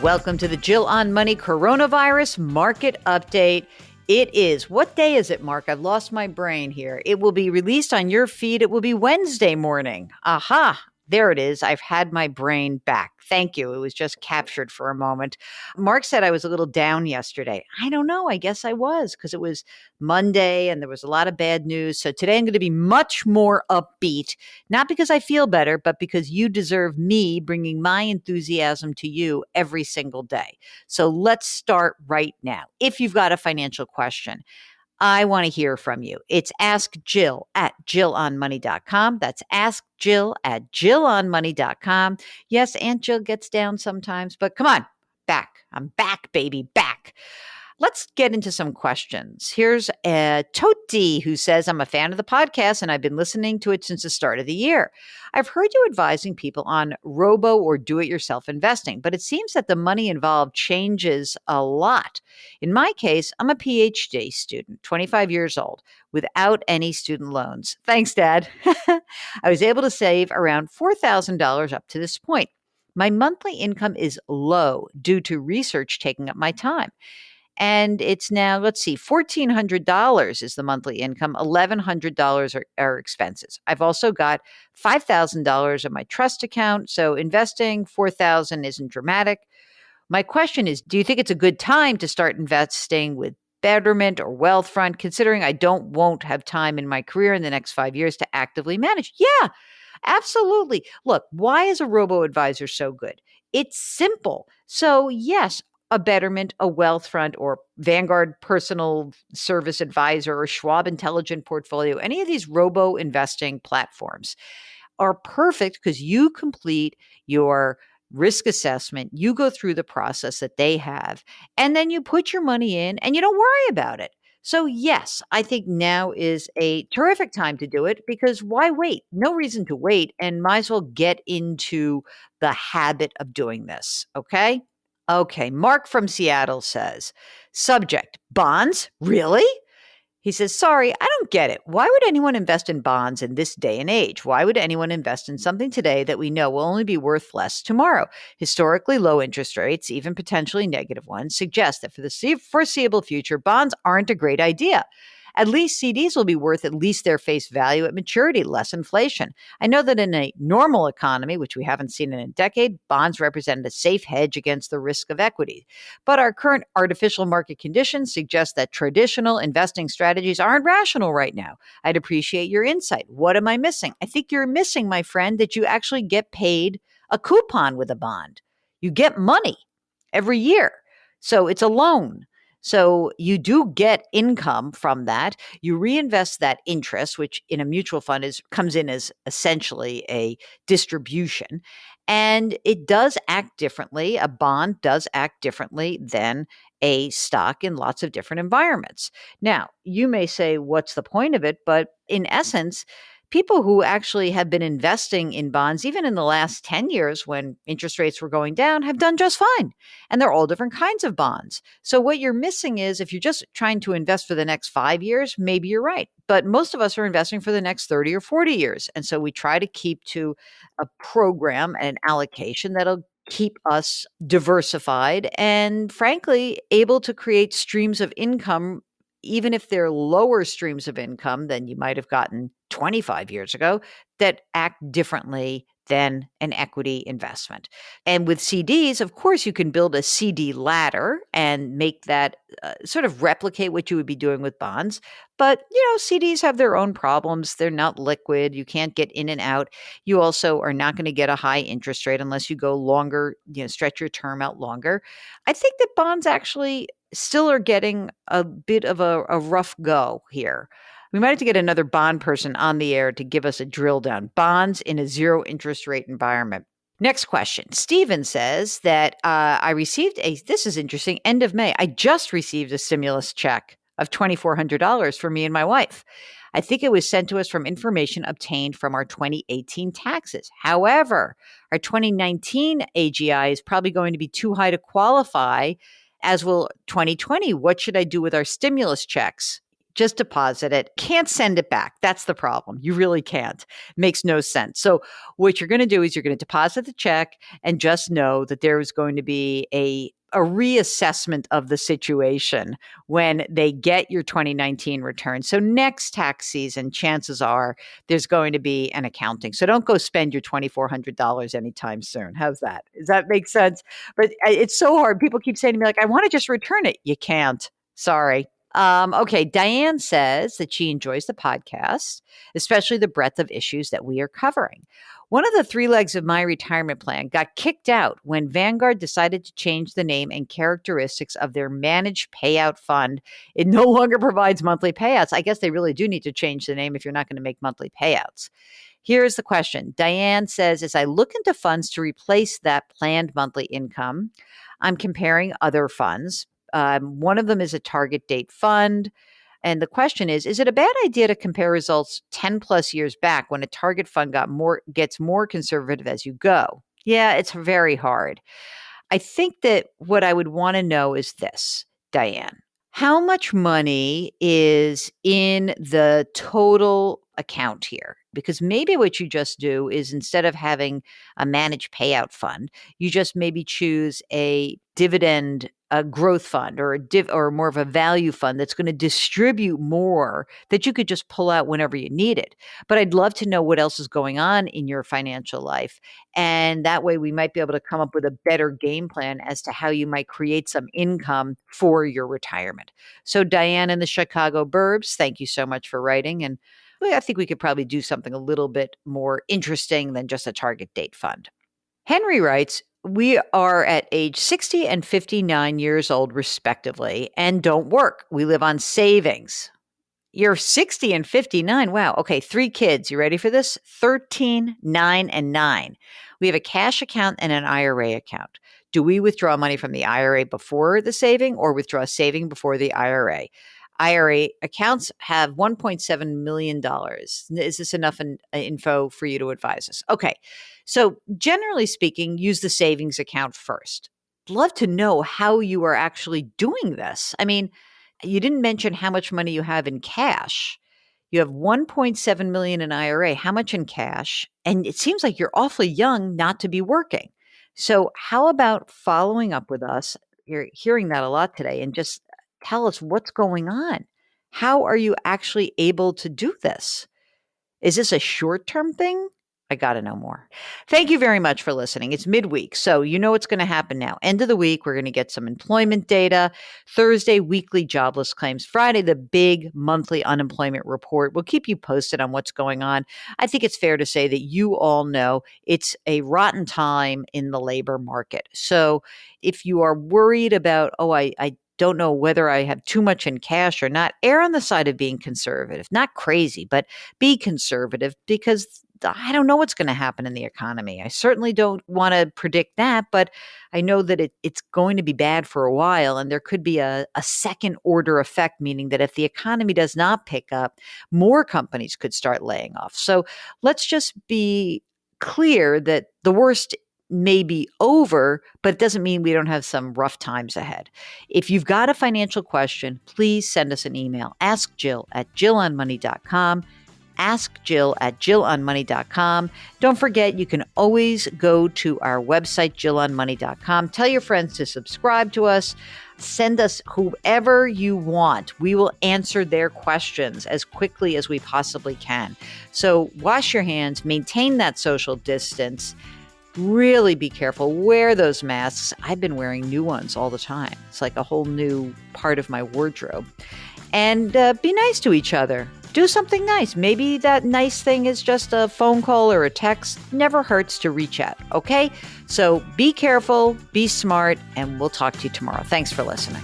Welcome to the Jill on Money Coronavirus Market Update. It is, what day is it, Mark? I've lost my brain here. It will be released on your feed. It will be Wednesday morning. Aha, there it is. I've had my brain back. Thank you. It was just captured for a moment. Mark said I was a little down yesterday. I don't know. I guess I was because it was Monday and there was a lot of bad news. So today I'm going to be much more upbeat, not because I feel better, but because you deserve me bringing my enthusiasm to you every single day. So let's start right now. If you've got a financial question, I want to hear from you. It's Ask Jill at JillOnMoney.com. That's Ask Jill at JillOnMoney.com. Yes, Aunt Jill gets down sometimes, but come on, back. I'm back, baby, back. Let's get into some questions. Here's Toti who says, I'm a fan of the podcast and I've been listening to it since the start of the year. I've heard you advising people on robo or do-it-yourself investing, but it seems that the money involved changes a lot. In my case, I'm a PhD student, 25 years old, without any student loans. Thanks, Dad. I was able to save around $4,000 up to this point. My monthly income is low due to research taking up my time. And it's now, let's see, $1,400 is the monthly income. $1,100 are expenses. I've also got $5,000 in my trust account. So investing $4,000 isn't dramatic. My question is, do you think it's a good time to start investing with Betterment or Wealthfront, considering I won't have time in my career in the next 5 years to actively manage? Yeah, absolutely. Look, why is a robo-advisor so good? It's simple. So yes, a Betterment, a Wealthfront, or Vanguard Personal Service Advisor, or Schwab Intelligent Portfolio, any of these robo-investing platforms are perfect because you complete your risk assessment, you go through the process that they have, and then you put your money in and you don't worry about it. So yes, I think now is a terrific time to do it because why wait? No reason to wait and might as well get into the habit of doing this, okay? Okay, Mark from Seattle says, subject, bonds? Really? He says, sorry, I don't get it. Why would anyone invest in bonds in this day and age? Why would anyone invest in something today that we know will only be worth less tomorrow? Historically low interest rates, even potentially negative ones, suggest that for the foreseeable future, bonds aren't a great idea. At least CDs will be worth at least their face value at maturity, less inflation. I know that in a normal economy, which we haven't seen in a decade, bonds represent a safe hedge against the risk of equity. But our current artificial market conditions suggest that traditional investing strategies aren't rational right now. I'd appreciate your insight. What am I missing? I think you're missing, my friend, that you actually get paid a coupon with a bond. You get money every year. So it's a loan. So you do get income from that. You reinvest that interest, which in a mutual fund comes in as essentially a distribution. And it does act differently. A bond does act differently than a stock in lots of different environments. Now, you may say, what's the point of it? But in essence, people who actually have been investing in bonds, even in the last 10 years when interest rates were going down, have done just fine. And they're all different kinds of bonds. So what you're missing is if you're just trying to invest for the next 5 years, maybe you're right. But most of us are investing for the next 30 or 40 years. And so we try to keep to a program and an allocation that'll keep us diversified and, frankly, able to create streams of income, even if they're lower streams of income than you might have gotten 25 years ago, that act differently than an equity investment. And with CDs, of course, you can build a CD ladder and make that sort of replicate what you would be doing with bonds. But, CDs have their own problems. They're not liquid. You can't get in and out. You also are not going to get a high interest rate unless you go longer, stretch your term out longer. I think that bonds actually still are getting a bit of a rough go here. We might have to get another bond person on the air to give us a drill down. Bonds in a zero interest rate environment. Next question. Steven says that I received this is interesting, end of May. I just received a stimulus check of $2,400 for me and my wife. I think it was sent to us from information obtained from our 2018 taxes. However, our 2019 AGI is probably going to be too high to qualify, as will 2020. What should I do with our stimulus checks? Just deposit it. Can't send it back. That's the problem. You really can't. Makes no sense. So what you're going to do is you're going to deposit the check and just know that there is going to be a reassessment of the situation when they get your 2019 return. So next tax season, chances are there's going to be an accounting. So don't go spend your $2,400 anytime soon. How's that? Does that make sense? But it's so hard. People keep saying to me, like, I want to just return it. You can't. Sorry. Okay, Diane says that she enjoys the podcast, especially the breadth of issues that we are covering. One of the three legs of my retirement plan got kicked out when Vanguard decided to change the name and characteristics of their managed payout fund. It no longer provides monthly payouts. I guess they really do need to change the name if you're not going to make monthly payouts. Here's the question. Diane says, as I look into funds to replace that planned monthly income, I'm comparing other funds. One of them is a target date fund. And the question is it a bad idea to compare results 10 plus years back when a target fund gets more conservative as you go? Yeah, it's very hard. I think that what I would want to know is this, Diane. How much money is in the total account here? Because maybe what you just do is instead of having a managed payout fund, you just maybe choose a dividend, a growth fund, or or more of a value fund that's going to distribute more that you could just pull out whenever you need it. But I'd love to know what else is going on in your financial life. And that way we might be able to come up with a better game plan as to how you might create some income for your retirement. So Diane in the Chicago burbs, thank you so much for writing. And I think we could probably do something a little bit more interesting than just a target date fund. Henry writes, we are at age 60 and 59 years old, respectively, and don't work. We live on savings. You're 60 and 59. Wow. Okay. 3 kids. You ready for this? 13, 9, and 9. We have a cash account and an IRA account. Do we withdraw money from the IRA before the saving or withdraw saving before the IRA? IRA accounts have $1.7 million. Is this enough info for you to advise us? Okay. So generally speaking, use the savings account first. Love to know how you are actually doing this. I mean, you didn't mention how much money you have in cash. You have 1.7 million in IRA. How much in cash? And it seems like you're awfully young not to be working. So how about following up with us? You're hearing that a lot today, and just tell us what's going on. How are you actually able to do this? Is this a short-term thing? I got to know more. Thank you very much for listening. It's midweek, so you know what's going to happen now. End of the week, we're going to get some employment data. Thursday, weekly jobless claims. Friday, the big monthly unemployment report. We'll keep you posted on what's going on. I think it's fair to say that you all know it's a rotten time in the labor market. So if you are worried about, I don't know whether I have too much in cash or not, err on the side of being conservative. Not crazy, but be conservative, because I don't know what's going to happen in the economy. I certainly don't want to predict that, but I know that it's going to be bad for a while, and there could be a second order effect, meaning that if the economy does not pick up, more companies could start laying off. So let's just be clear that the worst may be over, but it doesn't mean we don't have some rough times ahead. If you've got a financial question, please send us an email. Ask Jill at jillonmoney.com. Ask Jill at jillonmoney.com. Don't forget, you can always go to our website, jillonmoney.com. Tell your friends to subscribe to us. Send us whoever you want. We will answer their questions as quickly as we possibly can. So wash your hands, maintain that social distance. Really be careful. Wear those masks. I've been wearing new ones all the time. It's like a whole new part of my wardrobe. And be nice to each other. Do something nice. Maybe that nice thing is just a phone call or a text. Never hurts to reach out, okay? So be careful, be smart, and we'll talk to you tomorrow. Thanks for listening.